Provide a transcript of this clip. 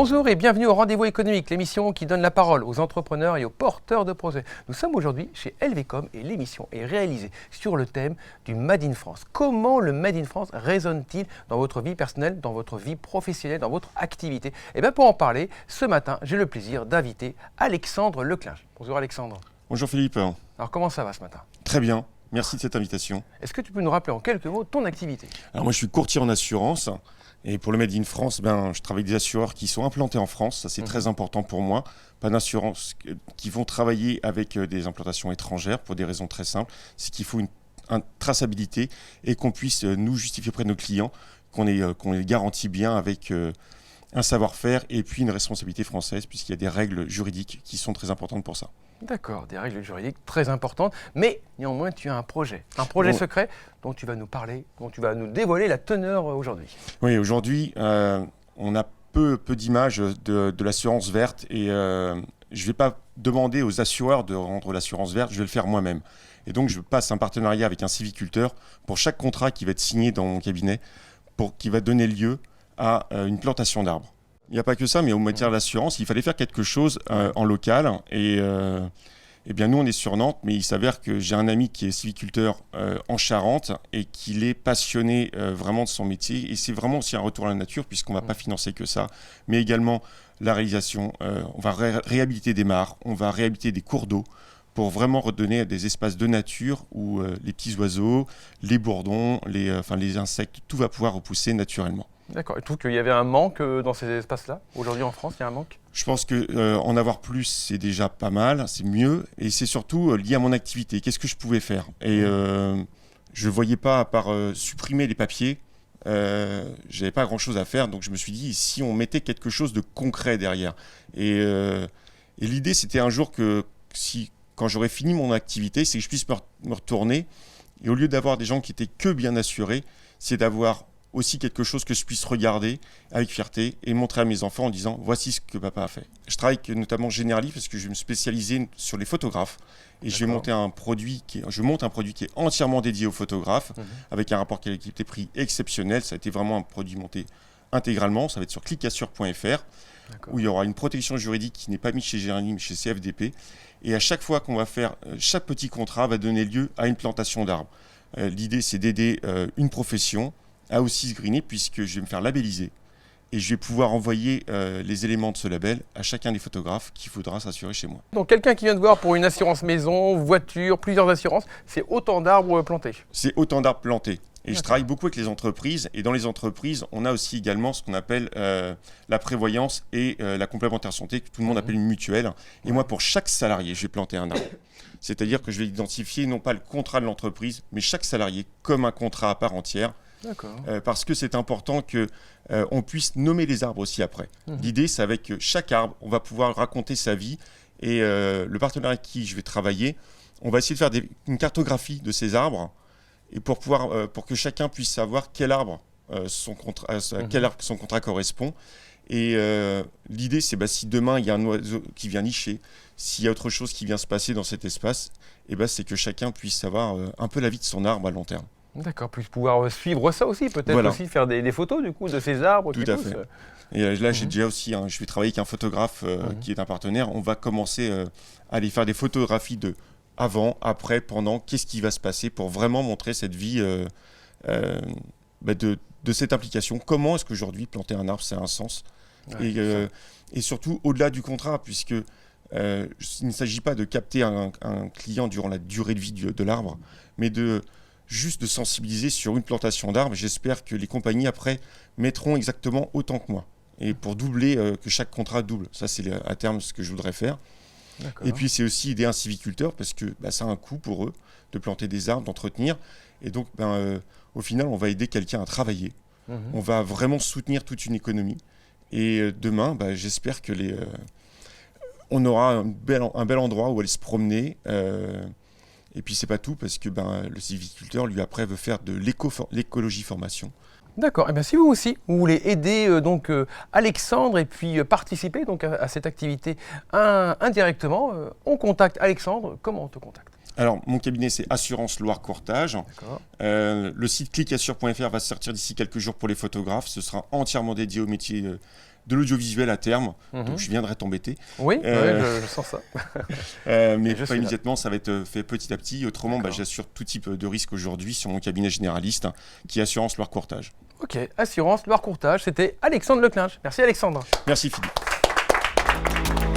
Bonjour et bienvenue au Rendez-vous économique, l'émission qui donne la parole aux entrepreneurs et aux porteurs de projets. Nous sommes aujourd'hui chez LVcom et l'émission est réalisée sur le thème du Made in France. Comment le Made in France résonne-t-il dans votre vie personnelle, dans votre vie professionnelle, dans votre activité? Et bien pour en parler, ce matin, j'ai le plaisir d'inviter Alexandre Leclinge. Bonjour Alexandre. Bonjour Philippe. Alors comment ça va ce matin? Très bien, merci de cette invitation. Est-ce que tu peux nous rappeler en quelques mots ton activité? Alors moi je suis courtier en assurance et pour le Made in France, je travaille avec des assureurs qui sont implantés en France, ça c'est très important pour moi. Pas d'assurance qui vont travailler avec des implantations étrangères pour des raisons très simples. C'est qu'il faut une traçabilité et qu'on puisse nous justifier auprès de nos clients qu'on les garantit bien avec un savoir-faire et puis une responsabilité française puisqu'il y a des règles juridiques qui sont très importantes pour ça. D'accord, des règles juridiques très importantes, mais néanmoins tu as un projet secret dont tu vas nous parler, dont tu vas nous dévoiler la teneur aujourd'hui. Oui, aujourd'hui on a peu d'images de l'assurance verte et je ne vais pas demander aux assureurs de rendre l'assurance verte, je vais le faire moi-même. Et donc je passe un partenariat avec un sylviculteur pour chaque contrat qui va être signé dans mon cabinet, qui va donner lieu à une plantation d'arbres. Il n'y a pas que ça, mais en matière d'assurance, il fallait faire quelque chose en local. Et bien nous, on est sur Nantes, mais il s'avère que j'ai un ami qui est sylviculteur en Charente et qu'il est passionné vraiment de son métier. Et c'est vraiment aussi un retour à la nature, puisqu'on ne va pas financer que ça, mais également la réalisation. On va réhabiliter des mares, on va réhabiliter des cours d'eau pour vraiment redonner des espaces de nature où les petits oiseaux, les bourdons, les insectes, tout va pouvoir repousser naturellement. D'accord. Et tu trouves qu'il y avait un manque dans ces espaces-là? Aujourd'hui en France, il y a un manque? Je pense qu'en avoir plus, c'est déjà pas mal, c'est mieux. Et c'est surtout lié à mon activité. Qu'est-ce que je pouvais faire? Et je ne voyais pas, à part supprimer les papiers, j'avais pas grand-chose à faire. Donc je me suis dit, si on mettait quelque chose de concret derrière. Et l'idée, c'était un jour quand j'aurais fini mon activité, c'est que je puisse me retourner. Et au lieu d'avoir des gens qui étaient que bien assurés, c'est d'avoir aussi quelque chose que je puisse regarder avec fierté et montrer à mes enfants en disant voici ce que papa a fait. Je travaille notamment Generali parce que je vais me spécialiser sur les photographes et je vais monter un produit qui est entièrement dédié aux photographes avec un rapport qualité-prix exceptionnel. Ça a été vraiment un produit monté intégralement. Ça va être sur clicassure.fr où il y aura une protection juridique qui n'est pas mise chez Generali mais chez CFDP. Et à chaque fois qu'on va faire, chaque petit contrat va donner lieu à une plantation d'arbres. L'idée c'est d'aider une profession à aussi se greener puisque je vais me faire labelliser et je vais pouvoir envoyer les éléments de ce label à chacun des photographes qu'il faudra s'assurer chez moi. Donc quelqu'un qui vient te voir pour une assurance maison, voiture, plusieurs assurances, c'est autant d'arbres plantés? C'est autant d'arbres plantés. Et je travaille beaucoup avec les entreprises et dans les entreprises, on a aussi également ce qu'on appelle la prévoyance et la complémentaire santé que tout le monde appelle une mutuelle. Et moi, pour chaque salarié, je vais planter un arbre. C'est-à-dire que je vais identifier non pas le contrat de l'entreprise, mais chaque salarié comme un contrat à part entière. Parce que c'est important qu'on puisse nommer les arbres aussi après. L'idée, c'est avec chaque arbre, on va pouvoir raconter sa vie et le partenaire avec qui je vais travailler, on va essayer de faire une cartographie de ces arbres et pour que chacun puisse savoir quel arbre son contrat correspond. Et l'idée, c'est si demain il y a un oiseau qui vient nicher, s'il y a autre chose qui vient se passer dans cet espace, c'est que chacun puisse savoir un peu la vie de son arbre à long terme. D'accord, puis pouvoir suivre ça aussi, peut-être aussi faire des photos du coup de ces arbres. Tout à fait. Et là, j'ai déjà aussi, je vais travailler avec un photographe qui est un partenaire. On va commencer à aller faire des photographies de avant, après, pendant, qu'est-ce qui va se passer pour vraiment montrer cette vie de cette implication. Comment est-ce qu'aujourd'hui, planter un arbre, c'est un sens et surtout, au-delà du contrat, puisque il ne s'agit pas de capter un client durant la durée de vie de l'arbre, mais juste de sensibiliser sur une plantation d'arbres. J'espère que les compagnies, après, mettront exactement autant que moi. Et pour doubler, que chaque contrat double. Ça, c'est à terme ce que je voudrais faire. Et puis, c'est aussi aider un sylviculteur, parce que ça a un coût pour eux de planter des arbres, d'entretenir. Et donc, au final, on va aider quelqu'un à travailler. On va vraiment soutenir toute une économie. Et demain, j'espère que on aura un bel endroit où aller se promener. Et puis c'est pas tout parce que le sylviculteur lui après veut faire de l'écologie formation. D'accord. Et bien si vous aussi vous voulez aider Alexandre et puis participer donc à cette activité indirectement, on contacte Alexandre. Comment on te contacte? Alors mon cabinet c'est Assurance Loire Courtage. Le site clicassure.fr va sortir d'ici quelques jours pour les photographes. Ce sera entièrement dédié au métier de l'audiovisuel à terme. Mhm. Donc je viendrai t'embêter. Oui, Euh, je sens ça. Mais je pas suis là. immédiatement, ça va être fait petit à petit. Autrement, D'accord. j'assure tout type de risque aujourd'hui sur mon cabinet généraliste qui est Assurance Loire Courtage. Ok, Assurance Loire Courtage, c'était Alexandre Leclinge. Merci Alexandre. Merci Philippe.